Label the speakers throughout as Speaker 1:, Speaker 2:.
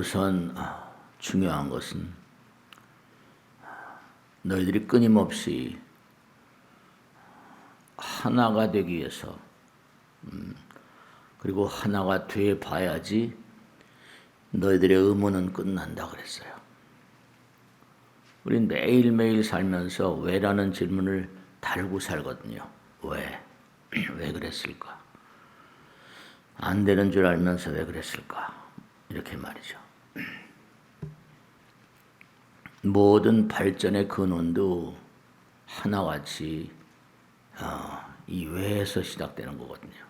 Speaker 1: 우선 중요한 것은 너희들이 끊임없이 하나가 되기 위해서 그리고 하나가 돼 봐야지 너희들의 의무는 끝난다 그랬어요. 우린 매일매일 살면서 왜라는 질문을 달고 살거든요. 왜? 왜 그랬을까? 안 되는 줄 알면서 왜 그랬을까? 이렇게 말이죠. 모든 발전의 근원도 하나같이 이 왜에서 시작되는 거거든요.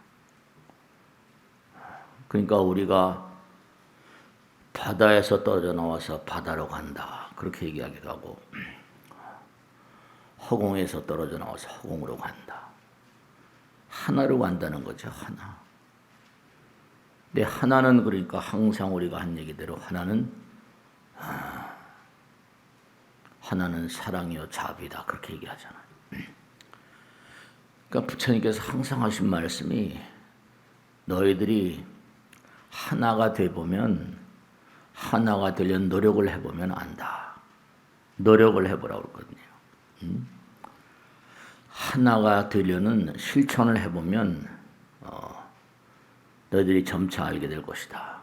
Speaker 1: 그러니까 우리가 바다에서 떨어져 나와서 바다로 간다 그렇게 얘기하기도 하고, 허공에서 떨어져 나와서 허공으로 간다, 하나로 간다는 거죠. 하나. 근데 하나는 그러니까 항상 우리가 한 얘기대로 하나는 사랑이요 자비다 그렇게 얘기하잖아요. 그러니까 부처님께서 항상 하신 말씀이 너희들이 하나가 되보면, 하나가 되려는 노력을 해보면 안다. 노력을 해보라고 그러거든요. 하나가 되려는 실천을 해보면 너희들이 점차 알게 될 것이다.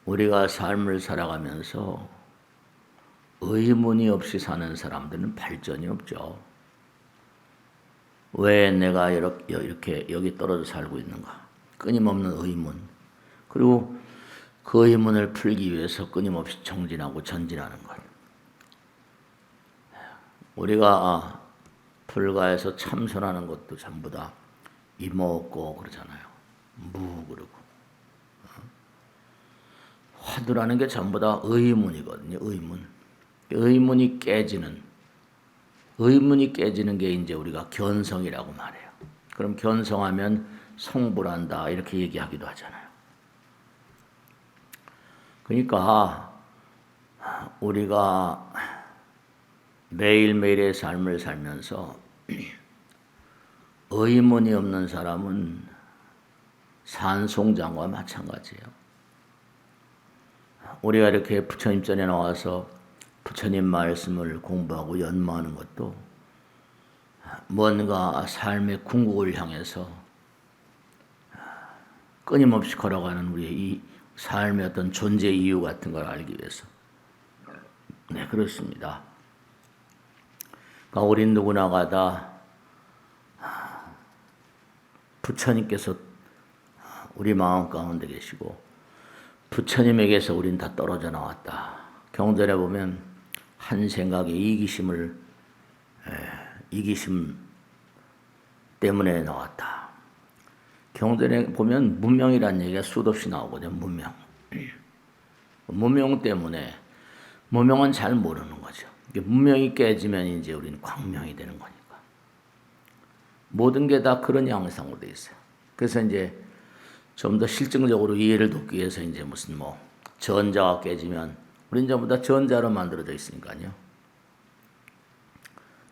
Speaker 1: 우리가 삶을 살아가면서 의문이 없이 사는 사람들은 발전이 없죠. 왜 내가 이렇게 여기 떨어져 살고 있는가? 끊임없는 의문. 그리고 그 의문을 풀기 위해서 끊임없이 정진하고 전진하는 것. 우리가 불가에서 참선하는 것도 전부 다 이먹고 그러잖아요. 무 그러고. 화두라는 게 전부 다 의문이거든요. 의문이 깨지는 게 이제 우리가 견성이라고 말해요. 그럼 견성하면 성불한다 이렇게 얘기하기도 하잖아요. 그러니까 우리가 매일매일의 삶을 살면서 의문이 없는 사람은 산송장과 마찬가지예요. 우리가 이렇게 부처님 전에 나와서 부처님 말씀을 공부하고 연마하는 것도 뭔가 삶의 궁극을 향해서 끊임없이 걸어가는 우리의 이 삶의 어떤 존재 이유 같은 걸 알기 위해서. 네, 그렇습니다. 그러니까 우린 누구나가 다 부처님께서 우리 마음 가운데 계시고 부처님에게서 우린 다 떨어져 나왔다. 경전에 보면 한 생각에 이기심 때문에 나왔다. 경전에 보면 문명이라는 얘기가 수도 없이 나오거든요. 문명 때문에, 문명은 잘 모르는 거죠. 문명이 깨지면 이제 우리는 광명이 되는 거니까. 모든 게 다 그런 양상으로 되어 있어요. 그래서 이제 좀 더 실증적으로 이해를 돕기 위해서 이제 무슨 전자가 깨지면 우린 전부 다 전자로 만들어져 있으니까요.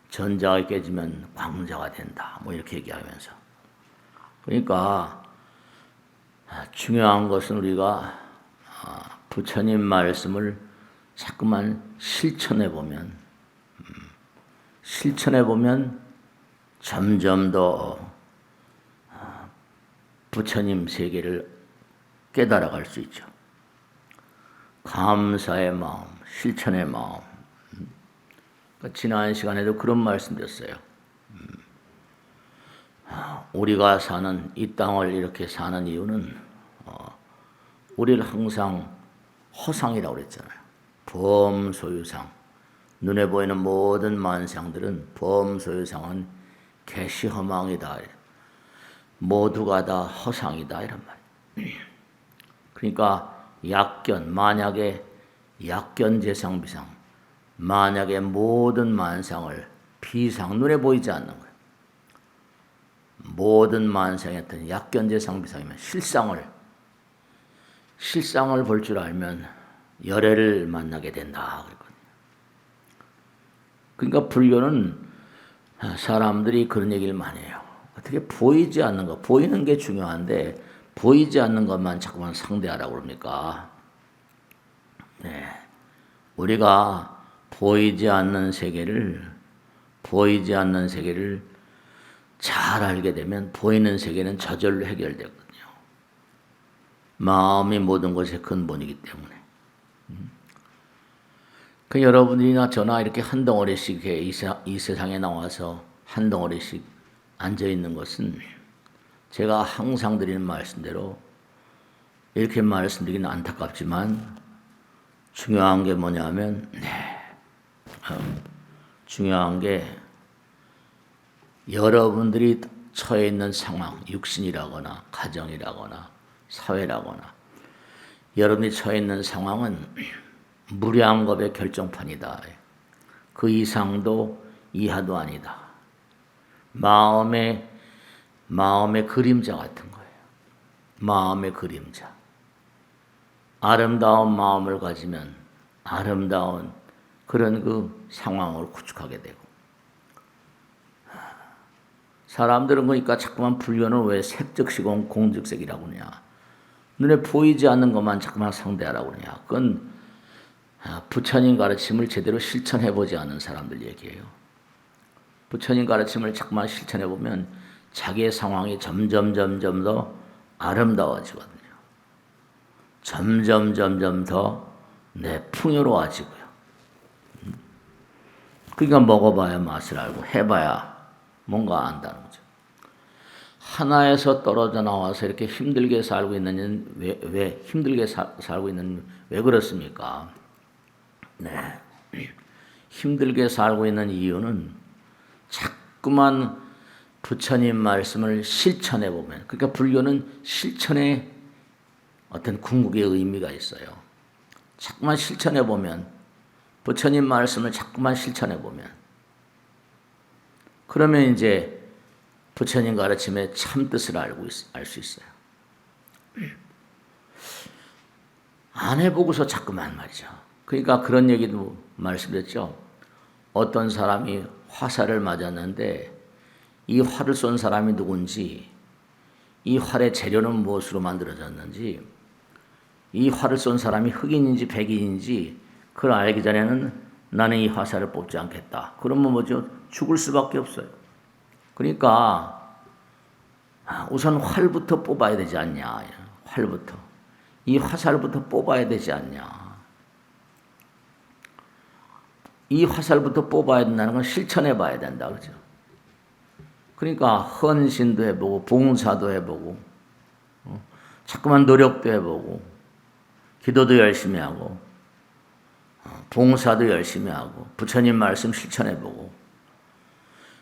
Speaker 1: 전자가 깨지면 광자가 된다. 이렇게 얘기하면서. 그러니까 중요한 것은 우리가 부처님 말씀을 자꾸만 실천해 보면 점점 더 부처님 세계를 깨달아갈 수 있죠. 감사의 마음, 실천의 마음. 지난 시간에도 그런 말씀드렸어요. 우리가 사는 이 땅을 이렇게 사는 이유는 우리를 항상 허상이라고 그랬잖아요. 범소유상. 눈에 보이는 모든 만상들은 범소유상은 개시허망이다. 모두가 다 허상이다 이런 말. 그러니까 만약에 약견재상비상, 만약에 모든 만상을 비상, 눈에 보이지 않는 거예요. 모든 만상의 어떤 약견재상비상이면 실상을 볼 줄 알면 열애를 만나게 된다 그랬거든요. 그러니까 불교는 사람들이 그런 얘기를 많이 해요. 어떻게 보이지 않는 거, 보이는 게 중요한데 보이지 않는 것만 자꾸만 상대하라고 그럽니까? 네. 우리가 보이지 않는 세계를 잘 알게 되면 보이는 세계는 저절로 해결되거든요. 마음이 모든 것의 근본이기 때문에. 그 여러분이나 저나 이렇게 한 덩어리씩 이 세상에 나와서 한 덩어리씩 앉아 있는 것은 제가 항상 드리는 말씀대로 이렇게 말씀드리기는 안타깝지만 중요한 게 뭐냐면 중요한 게 여러분들이 처해 있는 상황, 육신이라거나 가정이라거나 사회라거나 여러분이 처해 있는 상황은 무량겁의 결정판이다. 그 이상도 이하도 아니다. 마음의 그림자 같은 거예요. 마음의 그림자. 아름다운 마음을 가지면 아름다운 그런 그 상황을 구축하게 되고, 사람들은 그러니까 자꾸만 불교는 왜 색즉시공 공즉색이라고 그러냐. 눈에 보이지 않는 것만 자꾸만 상대하라고 그러냐. 그건 부처님 가르침을 제대로 실천해보지 않은 사람들 얘기예요. 부처님 가르침을 자꾸만 실천해보면 자기의 상황이 점점 더 아름다워지거든요. 점점 더 풍요로워지고요. 그러니까 먹어봐야 맛을 알고 해봐야 뭔가 안다는 거죠. 하나에서 떨어져 나와서 이렇게 힘들게 살고 있는 왜 힘들게 살고 있는 왜 그렇습니까? 네. 힘들게 살고 있는 이유는 자꾸만 부처님 말씀을 실천해 보면, 그러니까 불교는 실천의 어떤 궁극의 의미가 있어요. 자꾸만 실천해 보면, 부처님 말씀을 자꾸만 실천해 보면, 그러면 이제 부처님 가르침의 참 뜻을 알 수 있어요. 안 해보고서 자꾸만 말이죠. 그러니까 그런 얘기도 말씀드렸죠. 어떤 사람이 화살을 맞았는데 이 활을 쏜 사람이 누군지, 이 활의 재료는 무엇으로 만들어졌는지, 이 활을 쏜 사람이 흑인인지 백인인지 그걸 알기 전에는 나는 이 화살을 뽑지 않겠다. 그러면 뭐죠? 죽을 수밖에 없어요. 그러니까 우선 활부터 뽑아야 되지 않냐. 활부터. 이 화살부터 뽑아야 되지 않냐. 이 화살부터 뽑아야 된다는 건 실천해 봐야 된다. 그죠? 그러니까 헌신도 해보고 봉사도 해보고 자꾸만 노력도 해보고 기도도 열심히 하고 봉사도 열심히 하고 부처님 말씀 실천해보고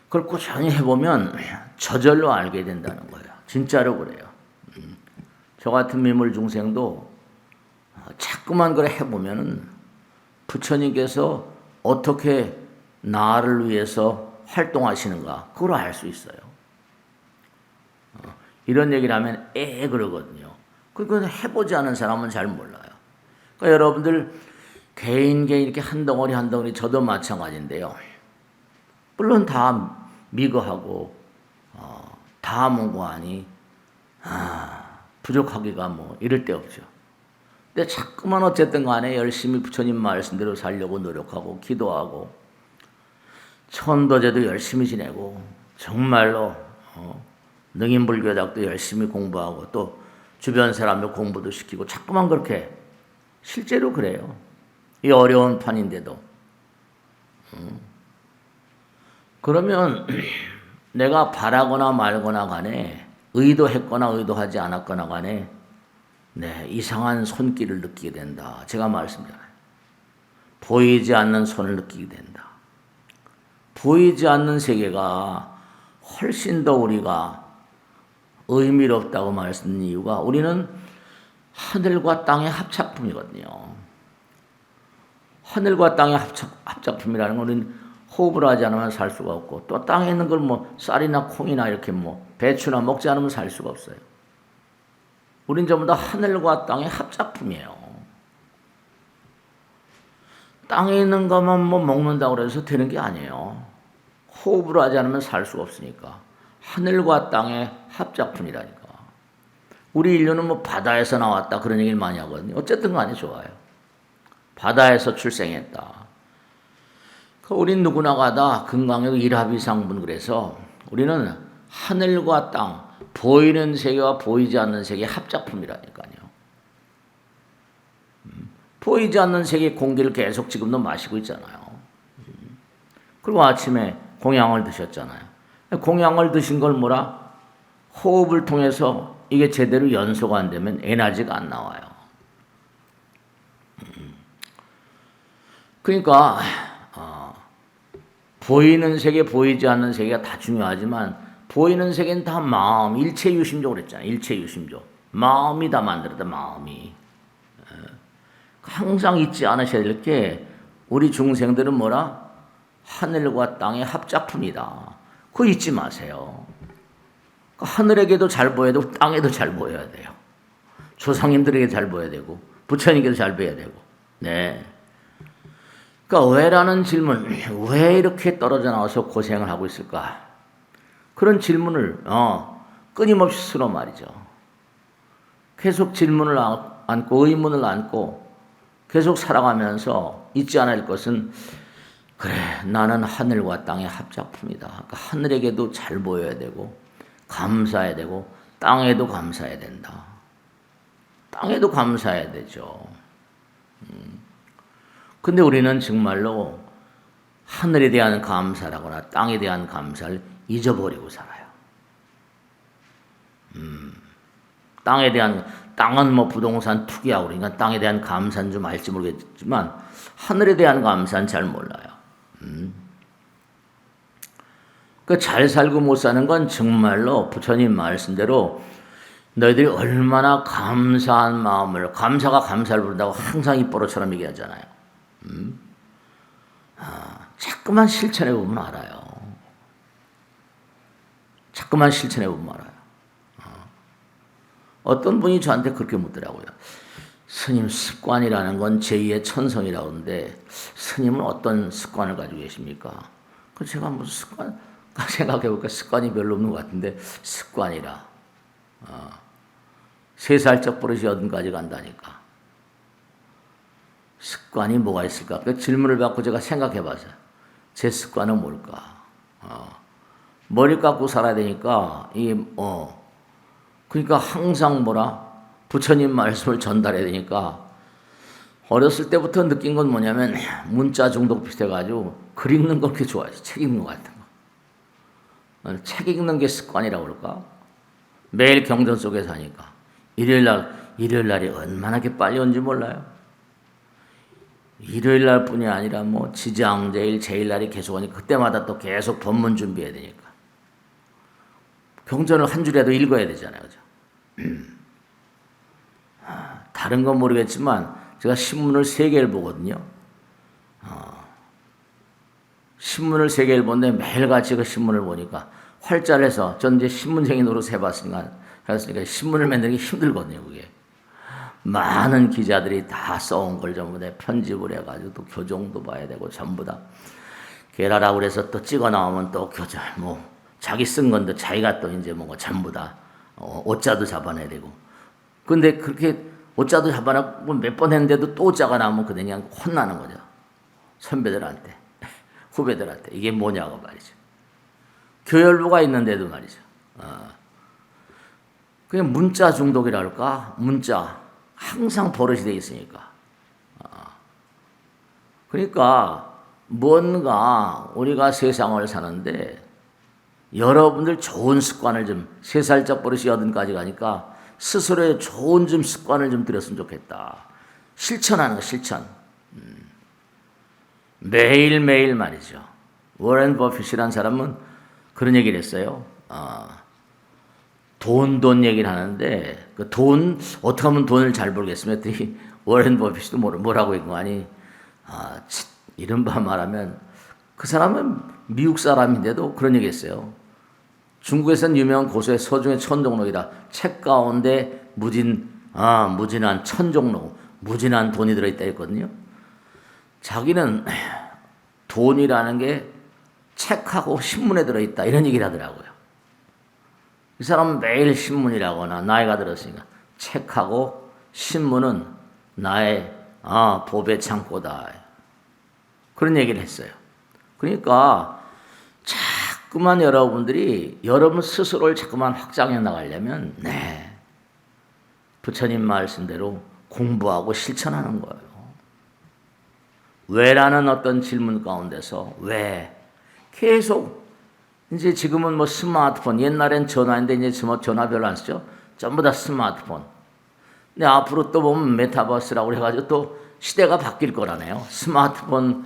Speaker 1: 그걸 꾸준히 해보면 저절로 알게 된다는 거예요. 진짜로 그래요. 저 같은 미물 중생도 자꾸만 그래 해보면은 부처님께서 어떻게 나를 위해서 활동하시는가 그걸 알 수 있어요. 이런 얘기를 하면 그러거든요. 그건 해보지 않은 사람은 잘 몰라요. 그러니까 여러분들 개인 이렇게 한 덩어리 저도 마찬가지인데요. 물론 다 미거하고 다 무고하니 부족하기가 뭐 이럴 데 없죠. 근데 자꾸만 어쨌든 간에 열심히 부처님 말씀대로 살려고 노력하고 기도하고 천도제도 열심히 지내고 정말로 능인불교닥도 열심히 공부하고 또 주변 사람들 공부도 시키고 자꾸만 그렇게 실제로 그래요. 이 어려운 판인데도. 그러면 내가 바라거나 말거나 간에 의도했거나 의도하지 않았거나 간에 이상한 손길을 느끼게 된다. 제가 말씀드려요. 보이지 않는 손을 느끼게 된다. 보이지 않는 세계가 훨씬 더 우리가 의미롭다고 말씀드린 이유가 우리는 하늘과 땅의 합작품이거든요. 하늘과 땅의 합작품이라는 건 우리는 호흡을 하지 않으면 살 수가 없고 또 땅에 있는 걸 뭐 쌀이나 콩이나 이렇게 뭐 배추나 먹지 않으면 살 수가 없어요. 우린 전부 다 하늘과 땅의 합작품이에요. 땅에 있는 것만 뭐 먹는다고 해서 되는 게 아니에요. 호흡을 하지 않으면 살 수가 없으니까. 하늘과 땅의 합작품이라니까. 우리 인류는 뭐 바다에서 나왔다 그런 얘기를 많이 하거든요. 어쨌든 간에 좋아요. 바다에서 출생했다. 우린 누구나가 다 금강역 일합이상분. 그래서 우리는 하늘과 땅, 보이는 세계와 보이지 않는 세계의 합작품이라니까요. 보이지 않는 세계 공기를 계속 지금도 마시고 있잖아요. 그리고 아침에 공양을 드셨잖아요. 공양을 드신 걸 뭐라? 호흡을 통해서 이게 제대로 연소가 안 되면 에너지가 안 나와요. 그러니까 보이는 세계, 보이지 않는 세계가 다 중요하지만 보이는 세계는 다 마음, 일체유심조 그랬잖아요. 일체유심조. 마음이 다 만들었다, 마음이. 항상 잊지 않으셔야 될 게 우리 중생들은 뭐라? 하늘과 땅의 합작품이다. 그거 잊지 마세요. 하늘에게도 잘 보여야 되고 땅에도 잘 보여야 돼요. 조상님들에게 잘 보여야 되고 부처님께도 잘 보여야 되고. 네. 그러니까 왜라는 질문, 왜 이렇게 떨어져 나와서 고생을 하고 있을까? 그런 질문을 끊임없이 쓰러 말이죠. 계속 질문을 안고 의문을 안고 계속 살아가면서 잊지 않을 것은 그래, 나는 하늘과 땅의 합작품이다. 그러니까 하늘에게도 잘 보여야 되고 감사해야 되고 땅에도 감사해야 된다. 땅에도 감사해야 되죠. 근데 우리는 정말로 하늘에 대한 감사라거나 땅에 대한 감사를 잊어버리고 살아요. 땅에 대한, 땅은 뭐 부동산 투기하고 그러니까 땅에 대한 감사는 좀 알지 모르겠지만 하늘에 대한 감사는 잘 몰라요. 그 잘 살고 못 사는 건 정말로 부처님 말씀대로 너희들이 얼마나 감사한 마음을, 감사가 감사를 부른다고 항상 입버릇처럼 얘기하잖아요. 자꾸만 실천해 보면 알아요. 자꾸만 실천해 보면 알아요. 어떤 분이 저한테 그렇게 묻더라고요. 스님, 습관이라는 건 제2의 천성이라고 하는데 스님은 어떤 습관을 가지고 계십니까? 그 제가 무슨 습관? 생각해보니까 습관이 별로 없는 것 같은데 습관이라. 3살적 버릇이 80까지 간다니까. 습관이 뭐가 있을까? 그 질문을 받고 제가 생각해봤어요. 제 습관은 뭘까? 머리 깎고 살아야 되니까 그러니까 항상 뭐라? 부처님 말씀을 전달해야 되니까 어렸을 때부터 느낀 건 뭐냐면 문자 중독 비슷해가지고 글 읽는 거 그렇게 좋아해서 책 읽는 것 같은 거. 책 읽는 게 습관이라고 그럴까? 매일 경전 속에 사니까. 일요일날이 얼마나 이렇게 빨리 온지 몰라요. 일요일날 뿐이 아니라 뭐 지장제일, 제일날이 계속 오니까 그때마다 또 계속 법문 준비해야 되니까. 경전을 한 줄이라도 읽어야 되잖아요. 그죠? 다른 건 모르겠지만 제가 신문을 3개를 보거든요. 신문을 3개를 보는데 매일같이 그 신문을 보니까 활자를 해서 전 이제 신문쟁이 노릇 해봤으니까 신문을 만들기 힘들거든요. 그게 많은 기자들이 다 써온 걸 전부 다 편집을 해가지고 또 교정도 봐야 되고 전부 다 게라라고 그래서 또 찍어 나오면 또 교정 자기 쓴 건데 자기가 또 이제 뭔가 전부 다 오자도 잡아내야 되고. 근데 그렇게 오자도 잡아내고 몇 번 했는데도 또 오자가 나오면 그냥 혼나는 거죠. 선배들한테, 후배들한테. 이게 뭐냐고 말이죠. 교열부가 있는데도 말이죠. 그냥 문자 중독이라 할까? 문자. 항상 버릇이 돼 있으니까. 그러니까 뭔가 우리가 세상을 사는데 여러분들 좋은 습관을 좀 3살적 버릇이 80까지 가니까 스스로의 좋은 좀 습관을 좀 들였으면 좋겠다. 실천하는 거 실천. 매일매일 말이죠. 워렌 버핏이라는 사람은 그런 얘기를 했어요. 돈 얘기를 하는데 그 돈 어떻게 하면 돈을 잘 벌겠으면 했더니 워렌 버핏도 뭐라고 했거니 이른바 말하면 그 사람은 미국 사람인데도 그런 얘기 했어요. 중국에서는 유명한 고수의 서중의 천종록이라 책 가운데 무진한 천종록, 무진한 돈이 들어있다 했거든요. 자기는 돈이라는 게 책하고 신문에 들어있다 이런 얘기를 하더라고요. 이 사람은 매일 신문이라거나 나이가 들었으니까 책하고 신문은 나의 보배 창고다. 그런 얘기를 했어요. 그러니까 자꾸만 여러분들이 여러분 스스로를 자꾸만 확장해 나가려면 부처님 말씀대로 공부하고 실천하는 거예요. 왜라는 어떤 질문 가운데서 왜 계속 이제 지금은 뭐 스마트폰, 옛날엔 전화인데 이제 전화 별로 안 쓰죠. 전부 다 스마트폰. 근데 앞으로 또 보면 메타버스라고 해가지고 또 시대가 바뀔 거라네요. 스마트폰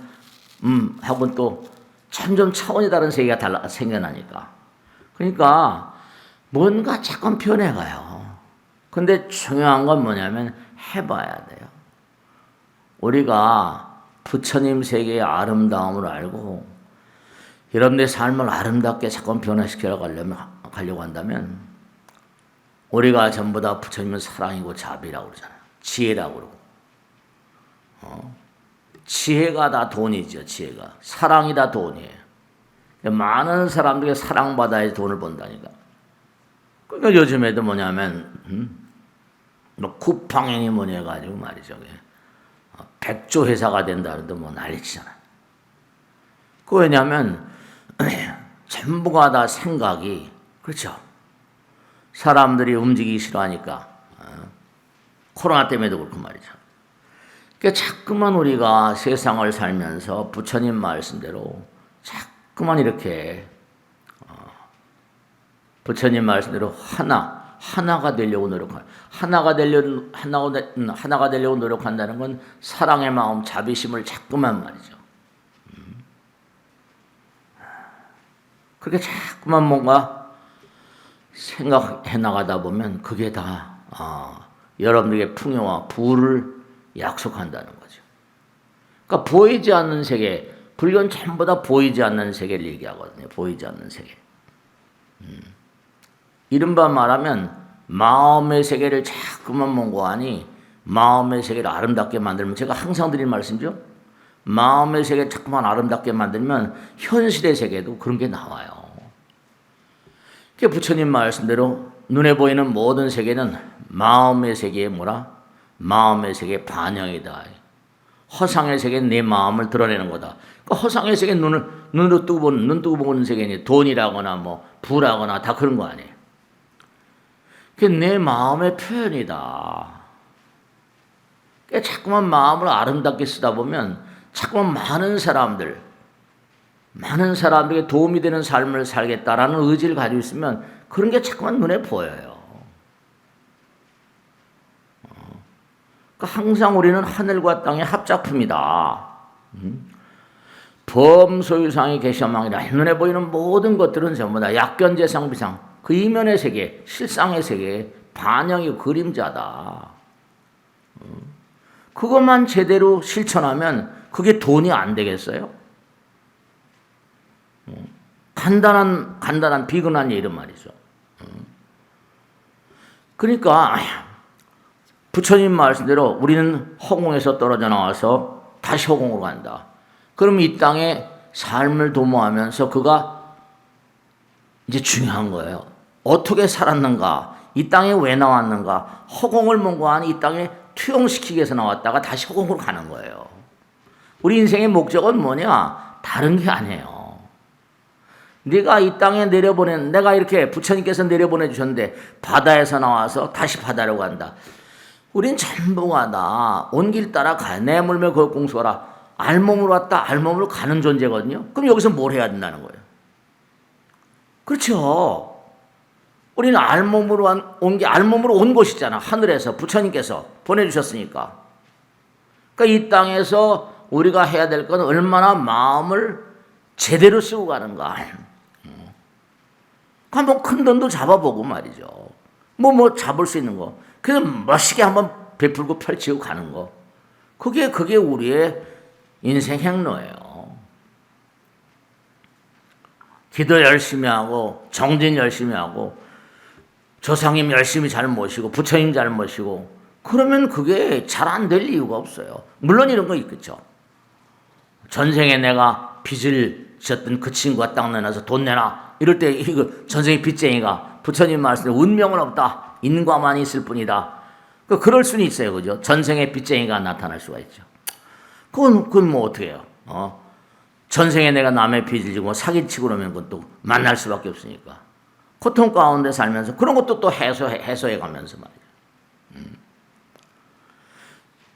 Speaker 1: 하고는 또 점점 차원이 다른 세계가 생겨나니까. 그러니까 뭔가 자꾸 변해가요. 근데 중요한 건 뭐냐면 해봐야 돼요. 우리가 부처님 세계의 아름다움을 알고 여러분의 삶을 아름답게 자꾸 변화시켜 가려고 한다면 우리가 전부 다 부처님은 사랑이고 자비라고 그러잖아요. 지혜라고 그러고. 지혜가 다 돈이죠. 지혜가. 사랑이 다 돈이에요. 많은 사람들이 사랑받아야 돈을 번다니까. 그러니까 요즘에도 뭐냐면 뭐 쿠팡행이 뭐니 해가지고 말이죠. 100조 회사가 된다는데 뭐 난리치잖아요. 그 왜냐하면 전부가 다 생각이 그렇죠. 사람들이 움직이기 싫어하니까 코로나 때문에도 그렇고 말이죠. 그러니까 자꾸만 우리가 세상을 살면서 부처님 말씀대로 자꾸만 이렇게 부처님 말씀대로 하나가 되려고 노력하는 하나가 되려고 노력한다는 건 사랑의 마음, 자비심을 자꾸만 말이죠. 그렇게 자꾸만 뭔가 생각해 나가다 보면 그게 다 여러분들에게 풍요와 부를 약속한다는 거죠. 그러니까 보이지 않는 세계, 불교는 전부 다 보이지 않는 세계를 얘기하거든요. 보이지 않는 세계. 이른바 말하면 마음의 세계를 자꾸만 mon고하니 마음의 세계를 아름답게 만들면 제가 항상 드리는 말씀이죠. 마음의 세계를 자꾸만 아름답게 만들면 현실의 세계도 그런 게 나와요. 부처님 말씀대로 눈에 보이는 모든 세계는 마음의 세계의 마음의 세계의 반영이다. 허상의 세계는 내 마음을 드러내는 거다. 그러니까 허상의 세계는 눈 뜨고 보는 세계니 돈이라거나 뭐 부라거나 다 그런 거 아니에요. 그게 내 마음의 표현이다. 그러니까 자꾸만 마음을 아름답게 쓰다 보면 자꾸만 많은 사람들에게 도움이 되는 삶을 살겠다라는 의지를 가지고 있으면 그런 게 자꾸만 눈에 보여요. 그러니까 항상 우리는 하늘과 땅의 합작품이다. 범소유상이 개셔망이라. 눈에 보이는 모든 것들은 전부 다 약견재상비상, 그 이면의 세계, 실상의 세계, 반영이고 그림자다. 그것만 제대로 실천하면 그게 돈이 안 되겠어요? 간단한 비근한 이런 말이죠. 그러니까 부처님 말씀대로 우리는 허공에서 떨어져 나와서 다시 허공으로 간다. 그럼 이 땅에 삶을 도모하면서 그가 이제 중요한 거예요. 어떻게 살았는가? 이 땅에 왜 나왔는가? 허공을 mon고하니 이 땅에 투영시키기 위해서 나왔다가 다시 허공으로 가는 거예요. 우리 인생의 목적은 뭐냐? 다른 게 아니에요. 내가 이 땅에 내가 이렇게 부처님께서 내려보내 주셨는데 바다에서 나와서 다시 바다로 간다. 우린 전부가 다 온 길 따라 가야 내 물매 거공수하라. 알몸으로 왔다 알몸으로 가는 존재거든요. 그럼 여기서 뭘 해야 된다는 거예요? 그렇죠. 우리는 알몸으로 온 곳이잖아. 하늘에서 부처님께서 보내주셨으니까. 그러니까 이 땅에서 우리가 해야 될 건 얼마나 마음을 제대로 쓰고 가는가. 한번 큰 돈도 잡아보고 말이죠. 뭐 잡을 수 있는 거. 그래서 멋있게 한번 베풀고 펼치고 가는 거. 그게 우리의 인생 행로예요. 기도 열심히 하고 정진 열심히 하고 조상님 열심히 잘 모시고 부처님 잘 모시고 그러면 그게 잘 안 될 이유가 없어요. 물론 이런 거 있겠죠. 전생에 내가 빚을 졌던 그 친구가 땅 내놔서 돈 내놔. 이럴 때 이거 전생의 빚쟁이가 부처님 말씀에 운명은 없다. 인과만 있을 뿐이다. 그럴 수는 있어요. 그죠? 전생의 빚쟁이가 나타날 수가 있죠. 그건 뭐 어떻게 해요? 전생에 내가 남의 빚을 지고 사기치고 그러면 그건 또 만날 수밖에 없으니까. 고통 가운데 살면서 그런 것도 또 해소해 가면서 말이에요.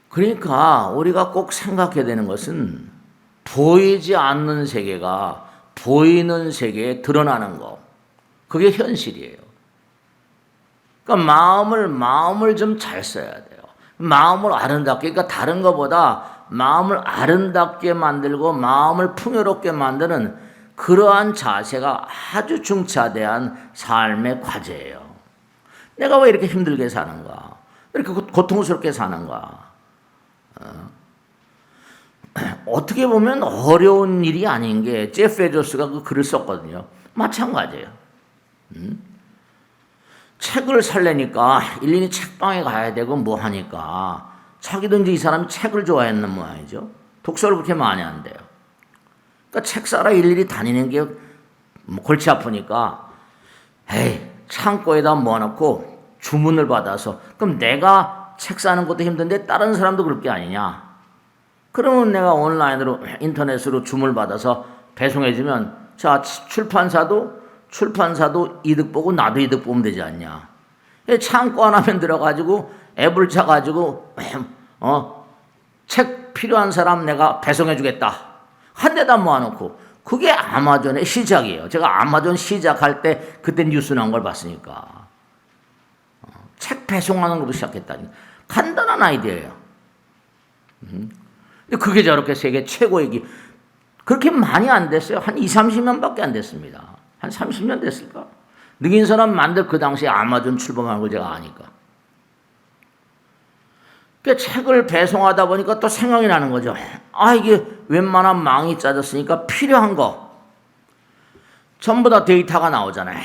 Speaker 1: 그러니까 우리가 꼭 생각해야 되는 것은 보이지 않는 세계가 보이는 세계에 드러나는 거. 그게 현실이에요. 그러니까 마음을 좀 잘 써야 돼요. 마음을 아름답게, 그러니까 다른 것보다 마음을 아름답게 만들고 마음을 풍요롭게 만드는 그러한 자세가 아주 중차대한 삶의 과제예요. 내가 왜 이렇게 힘들게 사는가? 이렇게 고통스럽게 사는가? 어떻게 보면 어려운 일이 아닌 게 제프 베조스가 그 글을 썼거든요. 마찬가지예요. 책을 살려니까 일일이 책방에 가야 되고 뭐 하니까 자기도 이제 이 사람이 책을 좋아했는 모양이죠. 독서를 그렇게 많이 한대요. 그러니까 책 사러 일일이 다니는 게 골치 아프니까 에이 창고에다 모아놓고 주문을 받아서 그럼 내가 책 사는 것도 힘든데 다른 사람도 그럴 게 아니냐. 그러면 내가 온라인으로 인터넷으로 주문을 받아서 배송해주면 자 출판사도 이득 보고 나도 이득 보면 되지 않냐. 창고 하나만 들어가지고 앱을 차가지고 책 필요한 사람 내가 배송해주겠다. 한 대다 모아놓고 그게 아마존의 시작이에요. 제가 아마존 시작할 때 그때 뉴스 나온 걸 봤으니까 책 배송하는 것부터 시작했다니 간단한 아이디어예요. 그게 저렇게 세계 최고의 기 그렇게 많이 안 됐어요. 한 20-30년밖에 안 됐습니다. 한 30년 됐을까? 느긴 사람 만들 그 당시에 아마존 출범한 걸 제가 아니까. 그 책을 배송하다 보니까 또 생각이 나는 거죠. 이게 웬만한 망이 짜졌으니까 필요한 거 전부 다 데이터가 나오잖아요.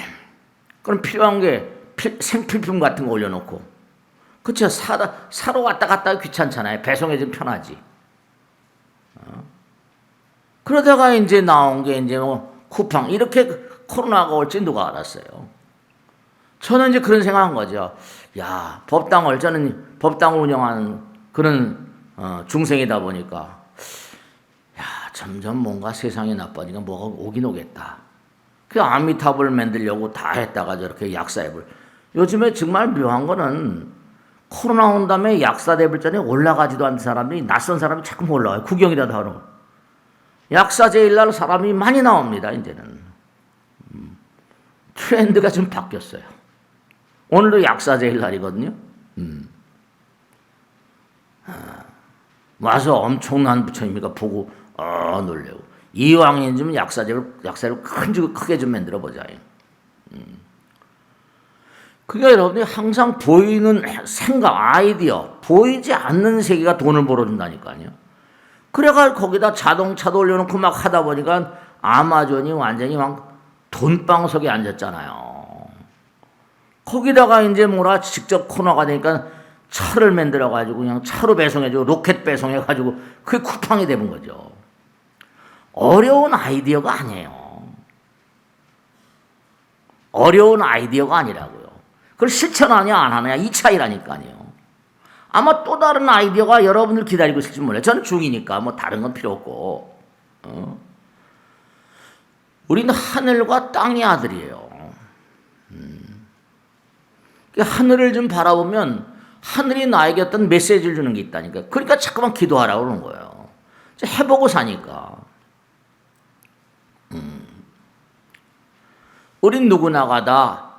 Speaker 1: 그럼 필요한 게 생필품 같은 거 올려놓고 그쵸? 사러 왔다 갔다 귀찮잖아요. 배송해 좀 편하지. 그러다가 이제 나온 게 이제 뭐 쿠팡 이렇게 코로나가 올지 누가 알았어요. 저는 이제 그런 생각한 거죠. 야, 저는 법당을 운영하는 그런 중생이다 보니까 야, 점점 뭔가 세상이 나빠지니까 뭐가 오긴 오겠다. 그 아미타불을 만들려고 다 했다가 저렇게 약사앱을 요즘에 정말 묘한 거는 코로나 온 다음에 약사앱을 전에 올라가지도 않는 사람이 낯선 사람이 자꾸 올라와요. 구경이라도 하러. 약사 제일날 사람이 많이 나옵니다. 이제는 트렌드가 좀 바뀌었어요. 오늘도 약사 제일날이거든요. 와서 엄청난 부처님이가 보고 놀래고 이왕이면 약사를 크게 좀 만들어 보자. 그러니까 여러분이 항상 보이는 생각, 아이디어, 보이지 않는 세계가 돈을 벌어준다니까요. 그래가 거기다 자동차도 올려놓고 막 하다 보니까 아마존이 완전히 막 돈방석에 앉았잖아요. 거기다가 이제 직접 코너가 되니까 차를 만들어가지고 그냥 차로 배송해주고 로켓 배송해가지고 그게 쿠팡이 되는 거죠. 어려운 아이디어가 아니에요. 어려운 아이디어가 아니라고요. 그걸 실천하냐 안 하냐 이 차이라니까요. 아마 또 다른 아이디어가 여러분들 기다리고 있을지 몰라요. 저는 중이니까 뭐 다른 건 필요 없고. 우리는 하늘과 땅의 아들이에요. 하늘을 좀 바라보면 하늘이 나에게 어떤 메시지를 주는 게 있다니까. 그러니까 자꾸만 기도하라고 그러는 거예요. 해보고 사니까. 우린 누구나가 다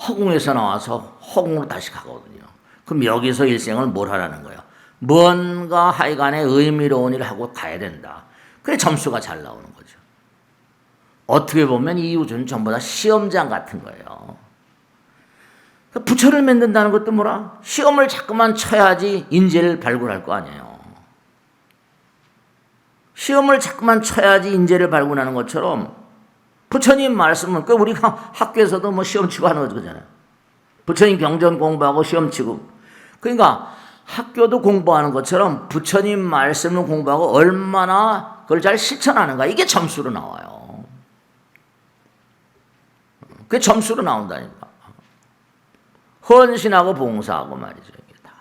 Speaker 1: 허공에서 나와서 허공으로 다시 가거든요. 그럼 여기서 일생을 뭘 하라는 거예요? 뭔가 하여간에 의미로운 일을 하고 가야 된다. 그래 점수가 잘 나오는 거죠. 어떻게 보면 이 우주는 전부 다 시험장 같은 거예요. 부처를 만든다는 것도 뭐라? 시험을 자꾸만 쳐야지 인재를 발굴할 거 아니에요. 시험을 자꾸만 쳐야지 인재를 발굴하는 것처럼 부처님 말씀은 우리가 학교에서도 뭐 시험 치고 하는 거잖아요. 부처님 경전 공부하고 시험 치고. 그러니까 학교도 공부하는 것처럼 부처님 말씀을 공부하고 얼마나 그걸 잘 실천하는가 이게 점수로 나와요. 그게 점수로 나온다니까. 헌신하고 봉사하고 말이죠. 이게 다.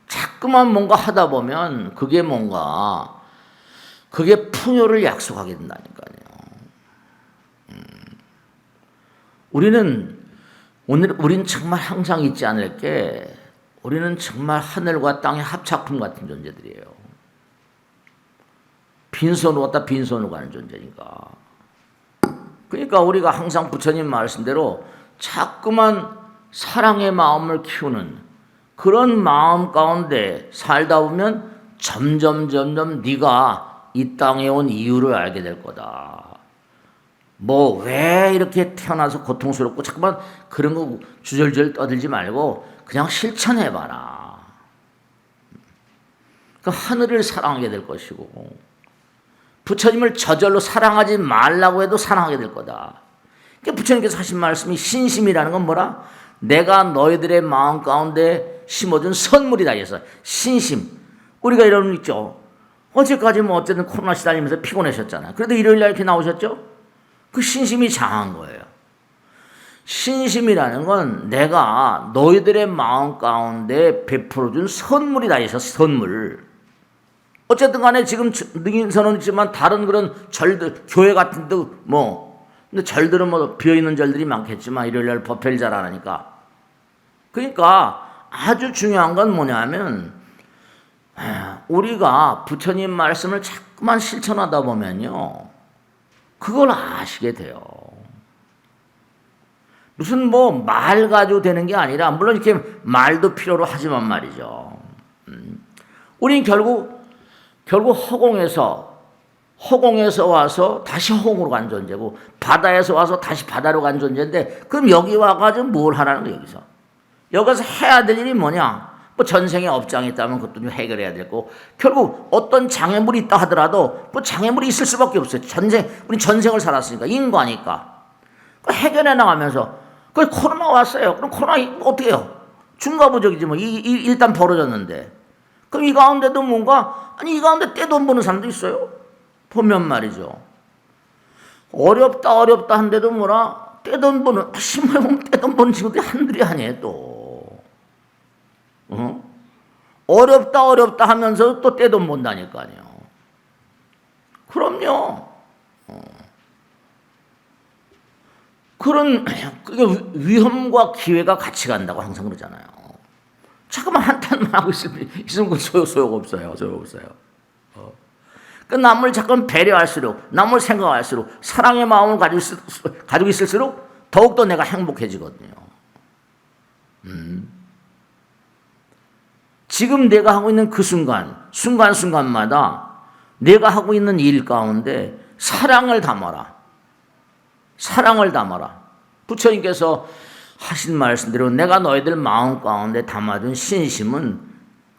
Speaker 1: 자꾸만 뭔가 하다 보면 그게 풍요를 약속하게 된다니까요. 우리는 정말 항상 잊지 않을 게 우리는 정말 하늘과 땅의 합작품 같은 존재들이에요. 빈손으로 왔다 빈손으로 가는 존재니까. 그러니까 우리가 항상 부처님 말씀대로 자꾸만 사랑의 마음을 키우는 그런 마음 가운데 살다 보면 점점 네가 이 땅에 온 이유를 알게 될 거다. 뭐 왜 이렇게 태어나서 고통스럽고 자꾸만 그런 거 주절주절 떠들지 말고 그냥 실천해봐라. 그 하늘을 사랑하게 될 것이고 부처님을 저절로 사랑하지 말라고 해도 사랑하게 될 거다. 그러니까 부처님께서 하신 말씀이 신심이라는 건 뭐라? 내가 너희들의 마음 가운데 심어준 선물이다. 그래서 신심. 우리가 이런 분 있죠. 어제까지 뭐 어쨌든 코로나 시달리면서 피곤하셨잖아요. 그래도 일요일날 이렇게 나오셨죠? 그 신심이 장한 거예요. 신심이라는 건 내가 너희들의 마음 가운데 베풀어준 선물이다. 해서 선물. 어쨌든 간에 지금 능인선은 있지만 다른 그런 절들, 교회 같은 데 근데 절들은 뭐 비어있는 절들이 많겠지만 일요일날 법회를 잘 안 하니까. 그러니까 아주 중요한 건 뭐냐면 우리가 부처님 말씀을 자꾸만 실천하다 보면요. 그걸 아시게 돼요. 무슨 말 가지고 되는 게 아니라 물론 이렇게 말도 필요로 하지만 말이죠. 우리는 결국 허공에서 와서 다시 허공으로 간 존재고 바다에서 와서 다시 바다로 간 존재인데 그럼 여기 와가지고 뭘 하라는 거예요. 여기서 해야 될 일이 뭐냐? 전생에 업장이 있다면 그것도 좀 해결해야 되고 결국 어떤 장애물이 있다 하더라도 장애물이 있을 수밖에 없어요. 우리 전생을 살았으니까 인과니까 해결해 나가면서 코로나 왔어요. 그럼 코로나 어떻게 해요? 중과부적이지 일단 벌어졌는데 그럼 이 가운데도 이 가운데 떼돈 버는 사람도 있어요. 보면 말이죠. 어렵다 한데도 떼돈 버는 신문에 보면 떼돈 버는 친구들이 한둘이 아니에요. 또 어렵다 하면서 또 떼돈 번다니까요. 그럼요. 그런 위험과 기회가 같이 간다고 항상 그러잖아요. 잠깐만 한탄만 하고 있으면 소용없어요. 남을 잠깐 배려할수록 남을 생각할수록 사랑의 마음을 가지고 있을수록 더욱더 내가 행복해지거든요. 지금 내가 하고 있는 그 순간마다 내가 하고 있는 일 가운데 사랑을 담아라. 부처님께서 하신 말씀대로 내가 너희들 마음 가운데 담아둔 신심은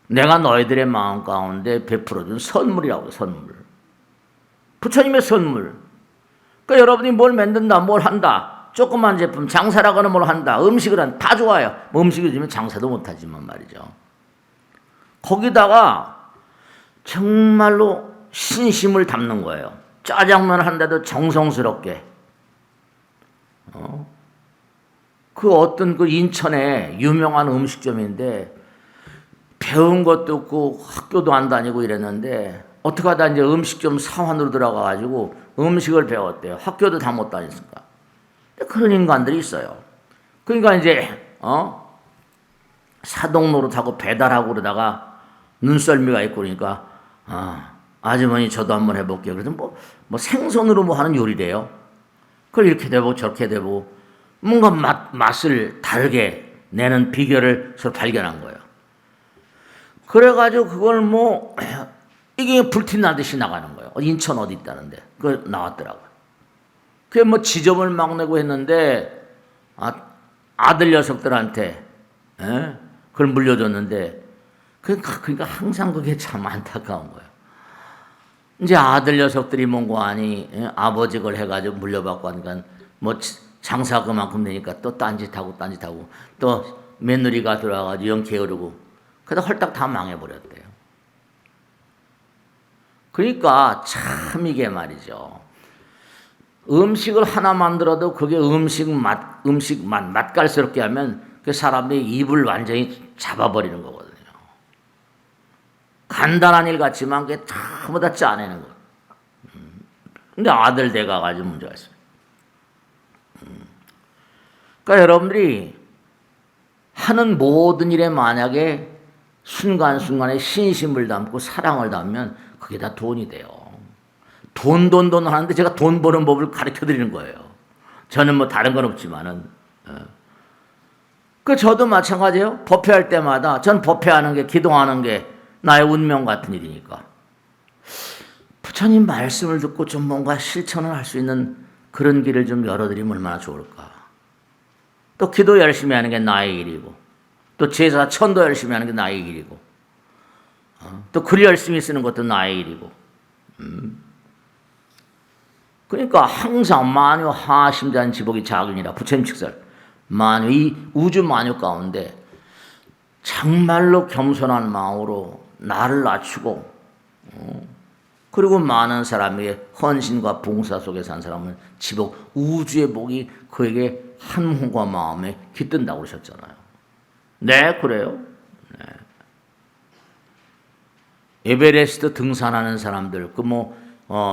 Speaker 1: 내가 너희들의 마음 가운데 베풀어준 선물이라고. 선물. 부처님의 선물. 그러니까 여러분이 뭘 만든다, 뭘 한다. 조그만 제품, 장사라거나 뭘 한다. 음식을 한다. 다 좋아요. 음식을 주면 장사도 못하지만 말이죠. 거기다가 정말로 신심을 담는 거예요. 짜장면 한데도 정성스럽게. 그 어떤 그 인천에 유명한 음식점인데 배운 것도 없고 학교도 안 다니고 이랬는데 어떻게 하다 이제 음식점 사원으로 들어가가지고 음식을 배웠대요. 학교도 다 못 다녔으니까. 그런 인간들이 있어요. 그러니까 이제 사동 노릇하고 배달하고 그러다가 눈썰미가 있고 그러니까 아주머니 저도 한번 해볼게요. 그래서 뭐 생선으로 하는 요리래요. 그걸 이렇게 되고 저렇게 되고 뭔가 맛을 다르게 내는 비결을 서로 발견한 거예요. 그래가지고 그걸 이게 불티나듯이 나가는 거예요. 인천 어디 있다는데 그거 나왔더라고요. 그게 지점을 막 내고 했는데 아들 녀석들한테 그걸 물려줬는데 그러니까 항상 그게 참 안타까운 거예요. 이제 아들 녀석들이 뭔가 아니 아버지 걸 해가지고 물려받고 하니까 장사 그만큼 되니까 또 딴짓하고 또 며느리가 들어와가지고 영 게으르고 그러다 헐딱 다 망해버렸대요. 그러니까 참 이게 말이죠. 음식을 하나 만들어도 그게 음식 맛깔스럽게 하면 그 사람들이 입을 완전히 잡아버리는 거거든요. 간단한 일 같지만 그게 전부 다 짜내는 거예요. 근데 아들 대가 가지고 문제가 있어요. 그러니까 여러분들이 하는 모든 일에 만약에 순간순간에 신심을 담고 사랑을 담으면 그게 다 돈이 돼요. 돈 하는데 제가 돈 버는 법을 가르쳐 드리는 거예요. 저는 뭐 다른 건 없지만은. 그 저도 마찬가지예요. 법회할 때마다 전 법회하는 게 기도하는 게 나의 운명 같은 일이니까. 부처님 말씀을 듣고 좀 뭔가 실천을 할 수 있는 그런 길을 좀 열어드리면 얼마나 좋을까. 또 기도 열심히 하는 게 나의 일이고 또 제사 천도 열심히 하는 게 나의 일이고 또 글 열심히 쓰는 것도 나의 일이고 그러니까 항상 만유 하심자는 지복이 작으니라 부처님 칙설 만유 이 우주 만유 가운데 정말로 겸손한 마음으로 나를 낮추고 그리고 많은 사람에게 헌신과 봉사 속에 산 사람은 지복 우주의 복이 그에게 한 몸과 마음에 깃든다고 그러셨잖아요. 네, 그래요. 네. 에베레스트 등산하는 사람들,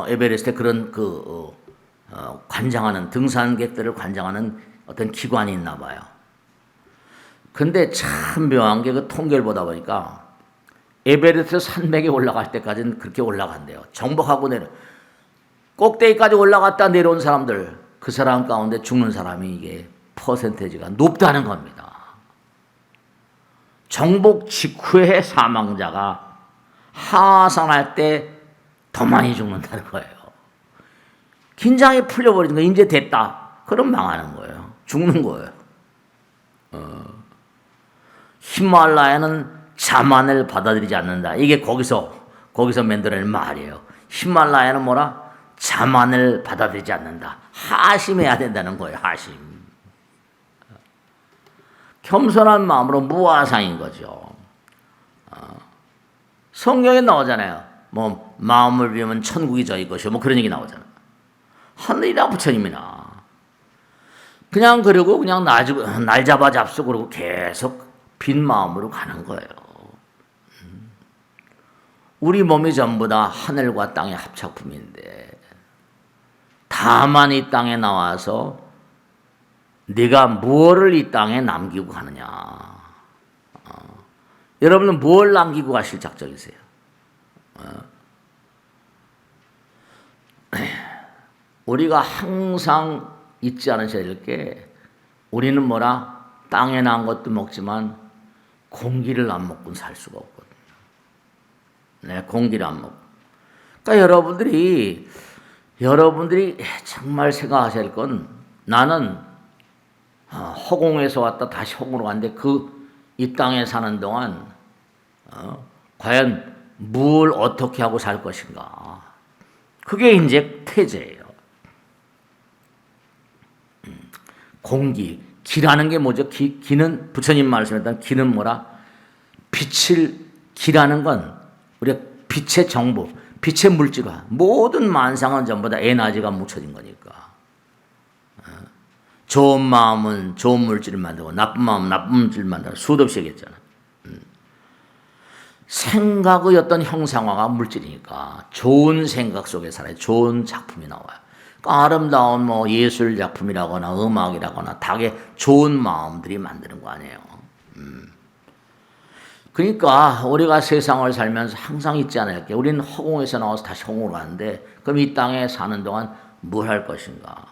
Speaker 1: 에베레스트에 그런 관장하는 등산객들을 관장하는 어떤 기관이 있나 봐요. 근데 참 묘한 게 그 통계를 보다 보니까 에베레스트 산맥에 올라갈 때까지는 그렇게 올라간대요. 정복하고 꼭대기까지 올라갔다 내려온 사람들, 그 사람 가운데 죽는 사람이 이게 퍼센테이지가 높다는 겁니다. 정복 직후에 사망자가 하산할 때 더 많이 죽는다는 거예요. 긴장이 풀려버리는 거 이제 됐다. 그럼 망하는 거예요. 죽는 거예요. 히말라야는 자만을 받아들이지 않는다. 이게 거기서 만들어낸 말이에요. 히말라야는 뭐라? 자만을 받아들이지 않는다. 하심해야 된다는 거예요. 하심. 겸손한 마음으로 무아상인 거죠. 성경에 나오잖아요. 뭐 마음을 비우면 천국이 저희 것이요. 뭐 그런 얘기 나오잖아요. 하늘이나 부처님이나 그냥 그러고 그냥 날 잡아 잡수 그러고 계속 빈 마음으로 가는 거예요. 우리 몸이 전부 다 하늘과 땅의 합작품인데 다만 이 땅에 나와서 네가 무엇을 이 땅에 남기고 가느냐. 여러분은 뭘 남기고 가실 작정이세요? 우리가 항상 잊지 않으셔야 될 게 우리는 뭐라? 땅에 난 것도 먹지만 공기를 안 먹고는 살 수가 없거든요. 네, 공기를 안 먹고. 그러니까 여러분들이 정말 생각하셔야 할 건 나는 허공에서 왔다 다시 허공으로 갔는데 이 땅에 사는 동안 과연 뭘 어떻게 하고 살 것인가. 그게 이제 태제예요. 공기, 기라는 게 뭐죠? 기는 부처님 말씀했던 기는 뭐라? 기라는 건 우리가 빛의 정보, 빛의 물질화, 모든 만상은 전부 다 에너지가 묻혀진 거니까. 좋은 마음은 좋은 물질을 만들고 나쁜 마음은 나쁜 물질을 만들고 수도 없이 얘기했잖아. 생각의 어떤 형상화가 물질이니까 좋은 생각 속에 살아야 좋은 작품이 나와요. 그러니까 아름다운 예술 작품이라거나 음악이라거나 다게 좋은 마음들이 만드는 거 아니에요. 그러니까 우리가 세상을 살면서 항상 잊지 않아야 할 게 우리는 허공에서 나와서 다시 허공으로 가는데 그럼 이 땅에 사는 동안 뭘 할 것인가.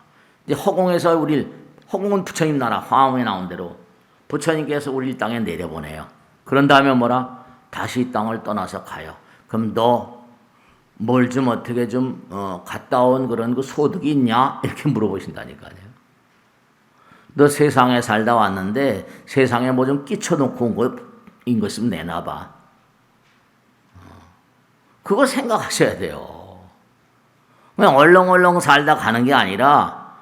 Speaker 1: 근데 허공은 부처님 나라 화엄에 나온 대로 부처님께서 우리 땅에 내려보내요. 그런 다음에 뭐라? 다시 이 땅을 떠나서 가요. 그럼 너 뭘 좀 어떻게 좀 갔다 온 그런 그 소득이 있냐? 이렇게 물어보신다니까요. 너 세상에 살다 왔는데 세상에 뭐 좀 끼쳐놓고 온 거인 것으면 내놔봐. 그거 생각하셔야 돼요. 그냥 얼렁얼렁 살다 가는 게 아니라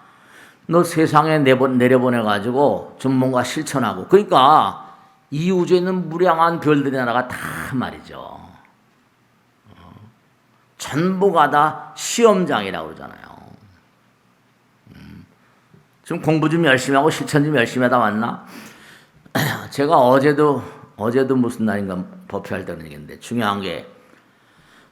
Speaker 1: 너 세상에 내려보내가지고 좀 뭔가 실천하고. 그러니까 이 우주에 있는 무량한 별들의 나라가 다 말이죠. 전부가 다 시험장이라고 그러잖아요. 좀 공부 좀 열심히 하고 실천 좀 열심히 하다 왔나? 제가 어제도 무슨 날인가 법회할 때 그런 얘기인데 중요한 게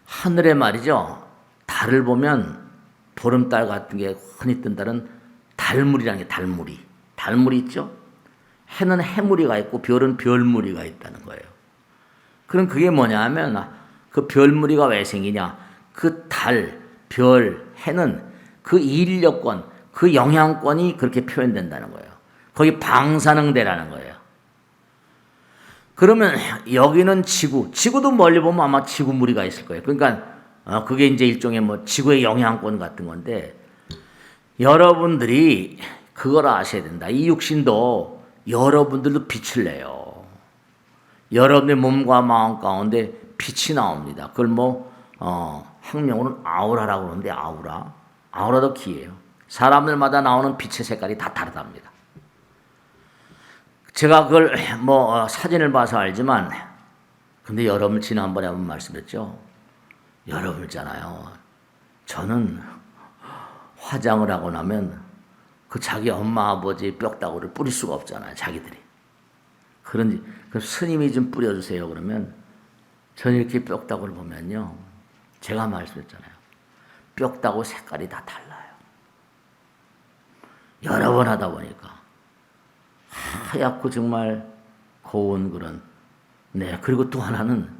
Speaker 1: 하늘에 말이죠. 달을 보면 보름달 같은 게 흔히 뜬 달은 달무리라는 게 달무리 있죠? 해는 해무리가 있고 별은 별무리가 있다는 거예요. 그럼 그게 뭐냐 하면 그 별무리가 왜 생기냐? 그 달, 별, 해는 그 인력권, 그 영향권이 그렇게 표현된다는 거예요. 거기 방사능대라는 거예요. 그러면 여기는 지구도 멀리 보면 아마 지구무리가 있을 거예요. 그러니까 그게 이제 일종의 뭐 지구의 영향권 같은 건데 여러분들이 그걸 아셔야 된다. 이 육신도 여러분들도 빛을 내요. 여러분의 몸과 마음 가운데 빛이 나옵니다. 그걸 학명으로는 아우라라고 그러는데 아우라도 기예요. 사람들마다 나오는 빛의 색깔이 다 다르답니다. 제가 그걸 사진을 봐서 알지만 근데 여러분 지난번에 한번 말씀드렸죠. 여러분 있잖아요. 저는 화장을 하고 나면 그 자기 엄마 아버지 뼈다구를 뿌릴 수가 없잖아요. 자기들이. 그런지 스님이 좀 뿌려주세요. 그러면 저는 이렇게 뼈다구를 보면요. 제가 말씀했잖아요. 뼈다구 색깔이 다 달라요. 여러 번 하다 보니까 하얗고 정말 고운 그런 그리고 또 하나는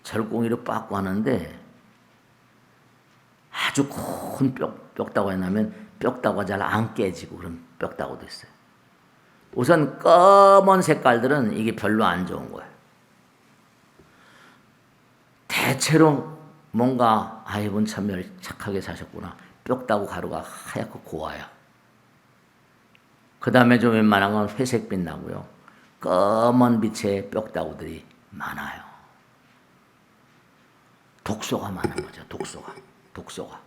Speaker 1: 절공이로 빻고 하는데 아주 큰 뼈다구가 나면 뼈다구가 잘 안 깨지고 그런 뼈다구도 있어요. 우선 검은 색깔들은 이게 별로 안 좋은 거예요. 대체로 뭔가 이분 참 착하게 사셨구나. 뼈다구 가루가 하얗고 고와요. 그 다음에 좀 웬만한 건 회색빛 나고요. 검은 빛의 뼈다구들이 많아요. 독소가 많은 거죠. 독소가.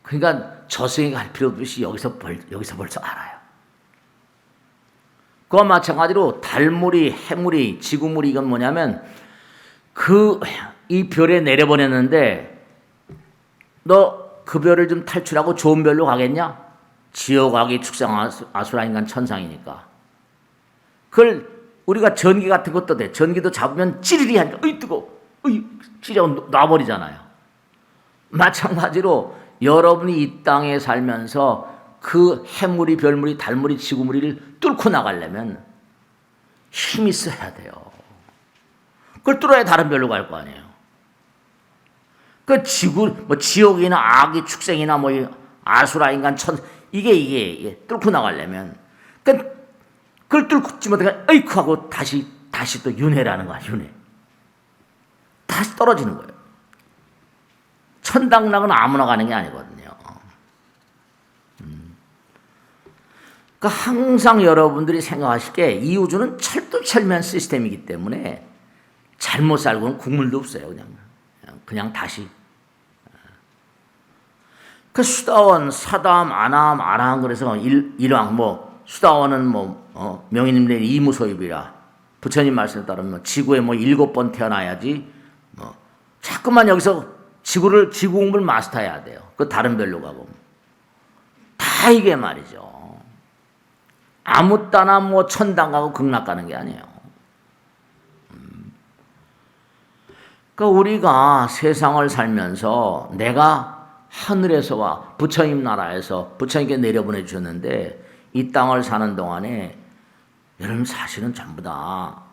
Speaker 1: 그러니까 저승에 갈 필요 없이 여기서 벌써 알아요. 그와 마찬가지로 달무리, 해무리, 지구무리 이건 뭐냐면 이 별에 내려보냈는데 너 그 별을 좀 탈출하고 좋은 별로 가겠냐? 지옥아기 축생 아수라 인간 천상이니까. 그걸 우리가 전기 같은 것도 돼. 전기도 잡으면 찌르리 하니까 뜨거워. 찌르고 놔버리잖아요. 마찬가지로 여러분이 이 땅에 살면서 그 해무리, 별무리, 달무리, 지구무리를 뚫고 나가려면 힘이 있어야 돼요. 그걸 뚫어야 다른 별로 갈 거 아니에요. 그 지옥이나 아기 축생이나 아수라 인간 이게 뚫고 나가려면 그걸 뚫지 못하니까 어이쿠 하고 다시 또 윤회라는 거야. 윤회. 다시 떨어지는 거예요. 천당락은 아무나 가는 게 아니거든요. 그러니까 항상 여러분들이 생각하실 게 이 우주는 철두철미한 시스템이기 때문에 잘못 살고는 국물도 없어요. 그냥 다시. 그 수다원, 사담, 아남, 아라한 그래서 일왕 수다원은 명희님들 이무소입이라 부처님 말씀에 따르면 지구에 7번 태어나야지 자꾸만 여기서 지구 공부를 마스터해야 돼요. 그 다른 별로 가고 다 이게 말이죠. 아무 따나 천당 가고 극락 가는 게 아니에요. 그러니까 우리가 세상을 살면서 내가 하늘에서와 부처님 나라에서 부처님께 내려보내 주셨는데 이 땅을 사는 동안에 여러분 사실은 전부 다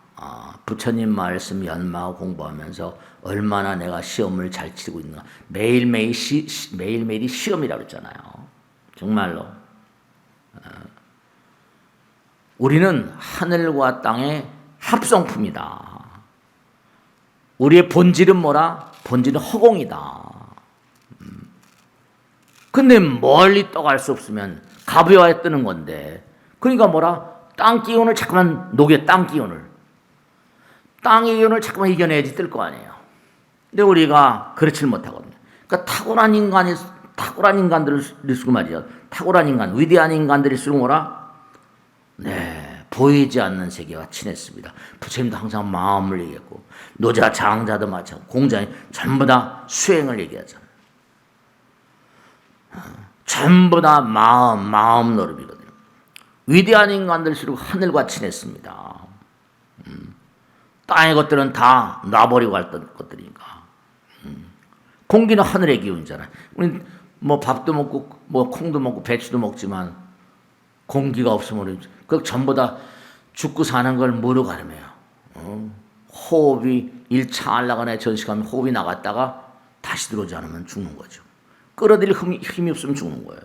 Speaker 1: 부처님 말씀 연마하고 공부하면서 얼마나 내가 시험을 잘 치고 있는가. 매일매일이 시험이라고 했잖아요. 정말로. 우리는 하늘과 땅의 합성품이다. 우리의 본질은 뭐라? 본질은 허공이다. 근데 멀리 떠갈 수 없으면 가벼워야 뜨는 건데 그러니까 뭐라? 땅 기운을 자꾸만 녹여 땅 기운을. 땅의 기운을 자꾸만 이겨내야지 뜰 거 아니에요. 근데 우리가 그렇지 못하거든요. 그러니까 탁월한 인간들일수록 말이죠. 탁월한 인간, 위대한 인간들일수록 뭐라? 보이지 않는 세계와 친했습니다. 부처님도 항상 마음을 얘기했고 노자, 장자도 마찬가지고 공자님 전부 다 수행을 얘기하잖아요. 저 전부 다 마음 노름이거든요. 위대한 인간들일수록 하늘과 친했습니다. 땅의 것들은 다 놔버리고 갈 것들이니까. 공기는 하늘의 기운이잖아요. 우리 뭐 밥도 먹고 뭐 콩도 먹고 배추도 먹지만 공기가 없으면 그 전부 다 죽고 사는 걸 뭐로 가름해요? 호흡이 1차 하려거나 전식하면 호흡이 나갔다가 다시 들어오지 않으면 죽는 거죠. 끌어들일 힘이 없으면 죽는 거예요.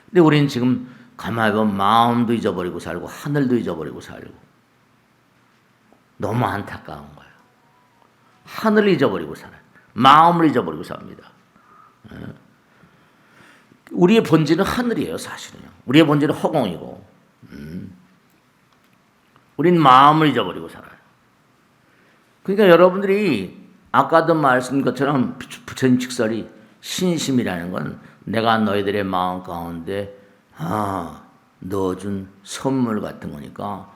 Speaker 1: 근데 우리는 지금 가만히 보면 마음도 잊어버리고 살고 하늘도 잊어버리고 살고 너무 안타까운 거예요. 하늘을 잊어버리고 살아요. 마음을 잊어버리고 삽니다. 우리의 본질은 하늘이에요, 사실은요. 우리의 본질은 허공이고, 우린 마음을 잊어버리고 살아요. 그러니까 여러분들이 아까도 말씀드린 것처럼 부처님 직설이 신심이라는 건 내가 너희들의 마음 가운데 넣어준 선물 같은 거니까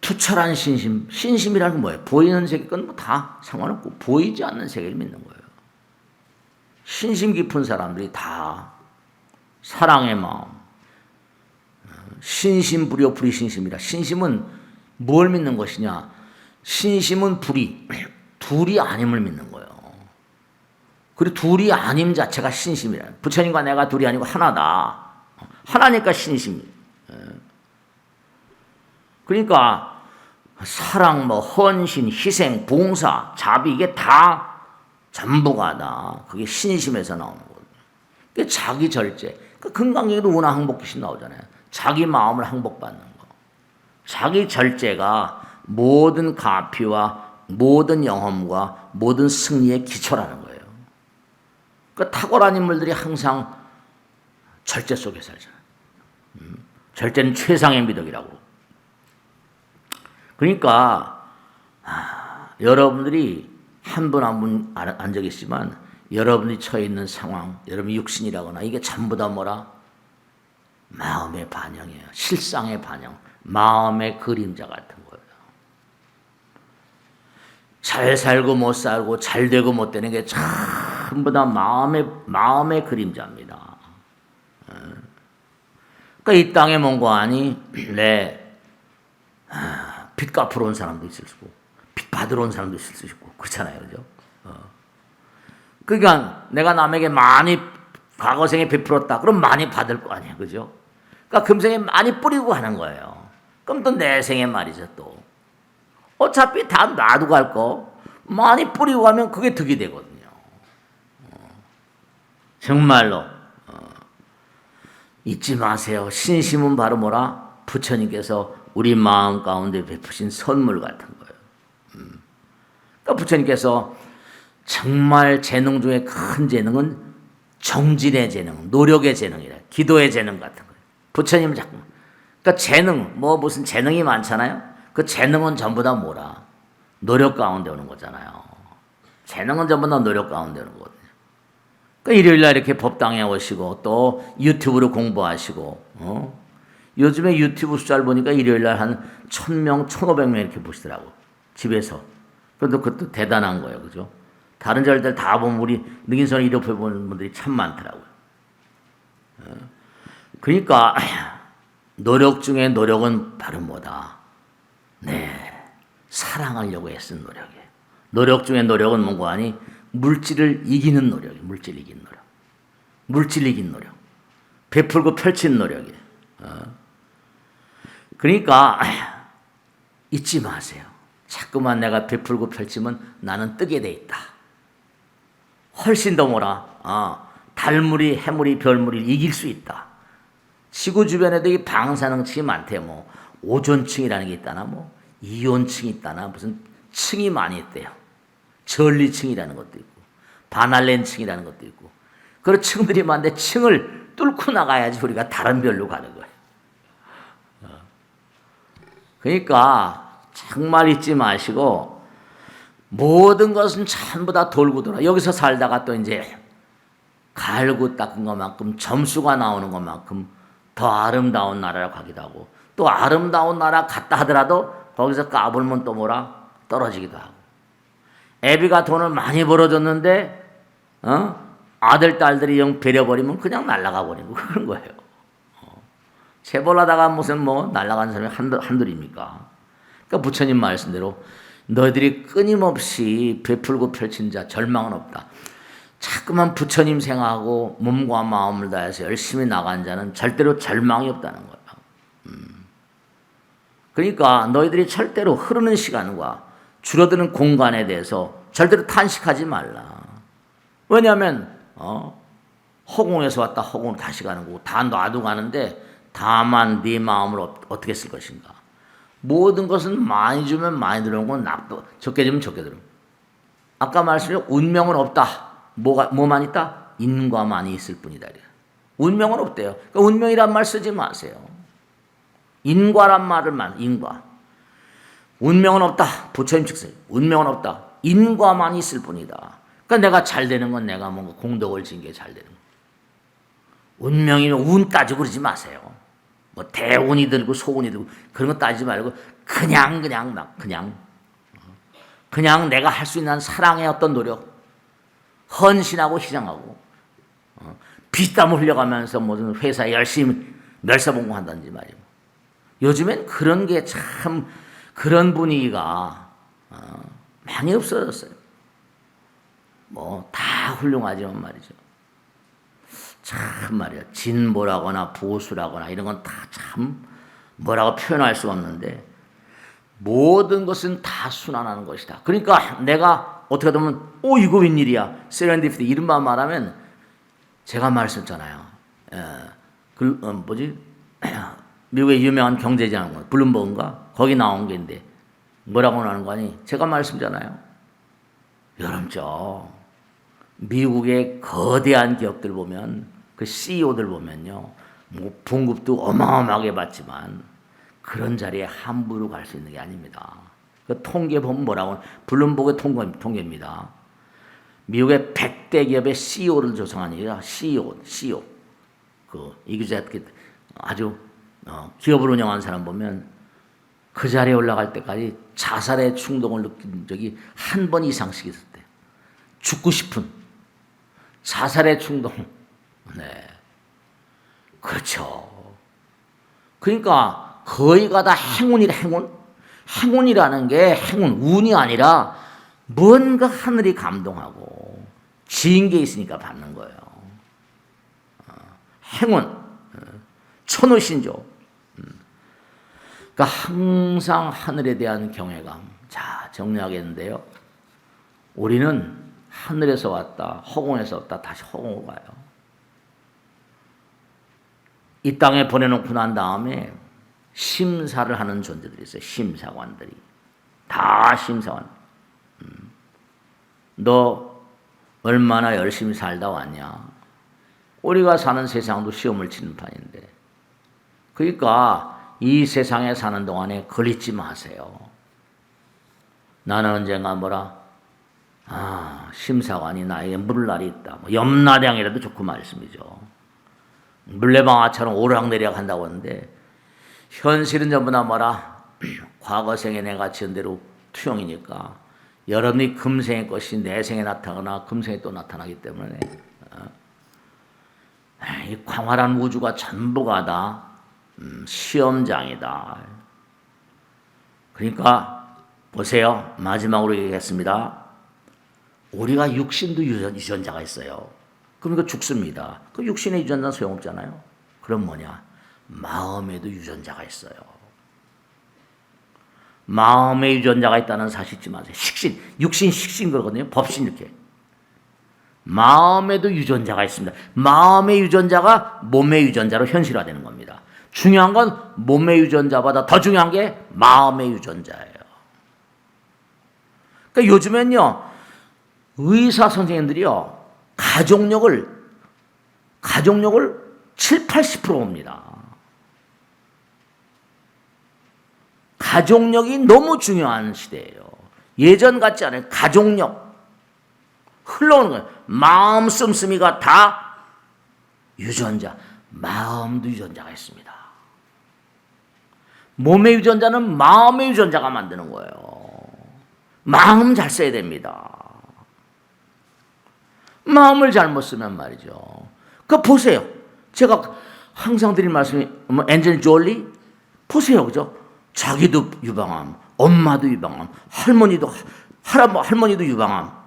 Speaker 1: 투철한 신심, 신심이라는 건 뭐예요? 보이는 세계 건 뭐 다 상관없고 보이지 않는 세계를 믿는 거예요. 신심 깊은 사람들이 다 사랑의 마음, 신심 불여 불이신심이라. 신심은 뭘 믿는 것이냐? 신심은 둘이 아님을 믿는 거예요. 그리고 둘이 아님 자체가 신심이라. 부처님과 내가 둘이 아니고 하나다. 하나니까 신심이. 그러니까 사랑, 뭐 헌신, 희생, 봉사, 자비 이게 다 전부가 다 그게 신심에서 나오는 거거든요. 그게 자기 절제. 그 금강경에도 운하 항복기신 나오잖아요. 자기 마음을 항복받는 거. 자기 절제가 모든 가피와 모든 영험과 모든 승리의 기초라는 거예요. 그 탁월한 인물들이 항상 절제 속에 살잖아요. 절제는 최상의 미덕이라고. 그러니까 여러분들이 한 분 한 분 안 적겠지만 여러분이 처해 있는 상황, 여러분이 육신이라거나 이게 전부 다 뭐라? 마음의 반영이에요. 실상의 반영, 마음의 그림자 같은 거예요. 잘 살고 못 살고 잘 되고 못 되는 게 전부 다 마음의 그림자입니다. 그러니까 이 땅에 뭔가 아니 빚 갚으러 온 사람도 있을 수 있고 빚 받으러 온 사람도 있을 수 있고 그렇잖아요, 그죠? 그러니까 내가 남에게 많이 과거생에 베풀었다. 그럼 많이 받을 거 아니에요, 그죠? 그러니까 금생에 많이 뿌리고 하는 거예요. 그럼 또 내생에 말이죠, 또 어차피 다 놔두고 할 거 많이 뿌리고 가면 그게 득이 되거든요. 정말로 잊지 마세요. 신심은 바로 뭐라? 부처님께서 우리 마음 가운데 베푸신 선물 같은 거예요. 그러니까 부처님께서 정말 재능 중에 큰 재능은 정진의 재능, 노력의 재능이라, 기도의 재능 같은 거예요. 부처님은 자꾸 그러니까 재능, 뭐 무슨 재능이 많잖아요. 그 재능은 전부 다 뭐라? 노력 가운데 오는 거잖아요. 재능은 전부 다 노력 가운데 오는 거거든요. 그러니까 일요일날 이렇게 법당에 오시고 또 유튜브로 공부하시고 요즘에 유튜브 숫자를 보니까 일요일날 한 1000명, 1500명 이렇게 보시더라고. 집에서. 그런데 그것도 대단한 거예요. 그죠? 다른 절들 다 보면 우리 능인선을 이렇게 보는 분들이 참 많더라고요. 그러니까 노력 중에 노력은 바로 뭐다? 사랑하려고 애쓴 노력이에요. 노력 중에 노력은 뭔가 아니? 물질을 이기는 노력이에요. 물질 이긴 노력. 물질 이긴 노력. 베풀고 펼친 노력이에요. 그러니까 잊지 마세요. 자꾸만 내가 베풀고 펼치면 나는 뜨게 돼 있다. 훨씬 더 뭐라? 달물이, 해물이, 별물이 이길 수 있다. 지구 주변에도 이 방사능층이 많대. 뭐 오존층이라는 게 있다나, 뭐 이온층이 있다나, 무슨 층이 많이 있대요. 전리층이라는 것도 있고, 바날렌층이라는 것도 있고, 그런 층들이 많은데 층을 뚫고 나가야지 우리가 다른 별로 가는 거예요. 그러니까 정말 잊지 마시고 모든 것은 전부 다 돌고 돌아. 여기서 살다가 또 이제 갈고 닦은 것만큼 점수가 나오는 것만큼 더 아름다운 나라로 가기도 하고 또 아름다운 나라 갔다 하더라도 거기서 까불면 또 뭐라? 떨어지기도 하고. 애비가 돈을 많이 벌어줬는데 아들, 딸들이 영 베려버리면 그냥 날아가 버리고 그런 거예요. 재벌하다가 무슨 뭐 날아가는 사람이 한둘입니까? 그러니까 부처님 말씀대로 너희들이 끊임없이 베풀고 펼친 자 절망은 없다. 자꾸만 부처님 생각하고 몸과 마음을 다해서 열심히 나간 자는 절대로 절망이 없다는 거예요. 그러니까 너희들이 절대로 흐르는 시간과 줄어드는 공간에 대해서 절대로 탄식하지 말라. 왜냐하면 허공에서 왔다 허공으로 다시 가는 거고 다 놔두고 가는데 다만 네 마음을 어떻게 쓸 것인가. 모든 것은 많이 주면 많이 들어오고 적게 주면 적게 들어오고. 아까 말씀드린 운명은 없다. 뭐만 있다? 인과만이 있을 뿐이다. 운명은 없대요. 그러니까 운명이란 말 쓰지 마세요. 인과란 말을만 인과. 운명은 없다. 부처님 측설. 운명은 없다. 인과만 있을 뿐이다. 그러니까 내가 잘 되는 건 내가 뭔가 공덕을 진 게 잘 되는 거. 운명이면 운 따지고 그러지 마세요. 뭐 대운이 들고 소운이 들고 그런 거 따지지 말고 그냥 내가 할 수 있는 사랑의 어떤 노력, 헌신하고 희생하고 피땀을 흘려가면서 무슨 회사에 열심히 멸사봉공한다든지 말이에요. 요즘엔 그런 게 참 그런 분위기가 많이 없어졌어요. 뭐 다 훌륭하지만 말이죠. 참 말이야. 진보라거나 보수라거나 이런 건 다 참 뭐라고 표현할 수 없는데 모든 것은 다 순환하는 것이다. 그러니까 내가 어떻게 보면 이거 웬일이야. 세렌디피티 이른바 말하면 제가 말했었잖아요. 미국의 유명한 경제장 블룸버그인가 거기 나온 게인데 뭐라고 하는 거 아니? 제가 말씀잖아요. 여러분 미국의 거대한 기업들 보면 그 CEO들 보면요. 뭐 봉급도 어마어마하게 받지만 그런 자리에 함부로 갈 수 있는 게 아닙니다. 그 통계 보면 뭐라고 블룸버그 통계입니다. 미국의 100대 기업의 CEO를 조성한 이가 CEO 그 이규자트 아주 기업을 운영하는 사람 보면 그 자리에 올라갈 때까지 자살의 충동을 느낀 적이 한 번 이상씩 있었대요. 죽고 싶은 자살의 충동. 네, 그렇죠. 그러니까 거의가 다 행운이라 행운이라는 게 운이 아니라 뭔가 하늘이 감동하고 지은 게 있으니까 받는 거예요. 행운, 천우신조. 그러니까 항상 하늘에 대한 경외감. 자, 정리하겠는데요. 우리는 하늘에서 왔다, 허공에서 왔다, 다시 허공으로 가요. 이 땅에 보내놓고 난 다음에 심사를 하는 존재들이 있어요. 심사관들이. 다 심사관. 너 얼마나 열심히 살다 왔냐. 우리가 사는 세상도 시험을 치는 판인데. 그러니까 이 세상에 사는 동안에 걸리지 마세요. 나는 언젠가 심사관이 나에게 물을 날이 있다. 염라대왕이라도 좋고 말씀이죠. 물레방아처럼 오르락내리락 한다고 하는데 현실은 전부 다 과거 생에 내가 지은 대로 투영이니까 여러분이 금생의 것이 내생에 나타나거나 금생에 또 나타나기 때문에 이 광활한 우주가 전부가 다 시험장이다. 그러니까 보세요. 마지막으로 얘기하겠습니다. 우리가 육신도 유전자가 있어요. 그러니까 죽습니다. 그 육신의 유전자는 소용없잖아요. 그럼 뭐냐? 마음에도 유전자가 있어요. 마음에 유전자가 있다는 사실 잊지 마세요. 육신 식신 그러거든요. 법신 이렇게. 마음에도 유전자가 있습니다. 마음의 유전자가 몸의 유전자로 현실화되는 겁니다. 중요한 건 몸의 유전자보다 더 중요한 게 마음의 유전자예요. 그러니까 요즘엔요. 의사 선생님들이요. 가족력을 7, 80% 봅니다. 가족력이 너무 중요한 시대예요. 예전 같지 않아요. 가족력. 흘러오는 거예요. 마음 씀씀이가 다 유전자. 마음도 유전자가 있습니다. 몸의 유전자는 마음의 유전자가 만드는 거예요. 마음 잘 써야 됩니다. 마음을 잘못 쓰면 말이죠. 그 보세요. 제가 항상 드린 말씀이 앤젤 졸리 보세요, 그죠? 자기도 유방암, 엄마도 유방암, 할머니도 유방암.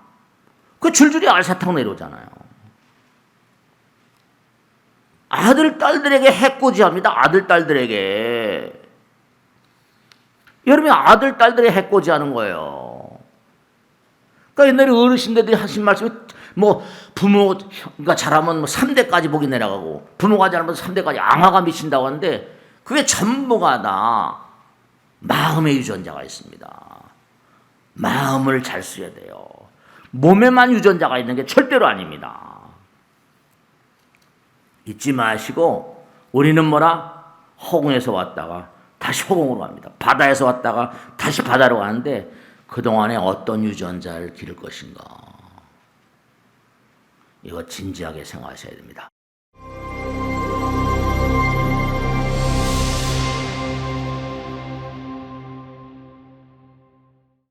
Speaker 1: 그 줄줄이 알사탕 내려오잖아요. 아들 딸들에게 해코지합니다. 아들 딸들에게. 여러분이 아들 딸들에게 해코지하는 거예요. 그러니까 옛날에 어르신들이 하신 말씀이 부모가 잘하면 3대까지 복이 내려가고 부모가 잘하면 3대까지 앙화가 미친다고 하는데 그게 전부가 다 마음의 유전자가 있습니다. 마음을 잘 써야 돼요. 몸에만 유전자가 있는 게 절대로 아닙니다. 잊지 마시고 우리는 허공에서 왔다가 다시 허공으로 갑니다. 바다에서 왔다가 다시 바다로 가는데 그동안에 어떤 유전자를 기를 것인가. 이거 진지하게 생각하셔야 됩니다.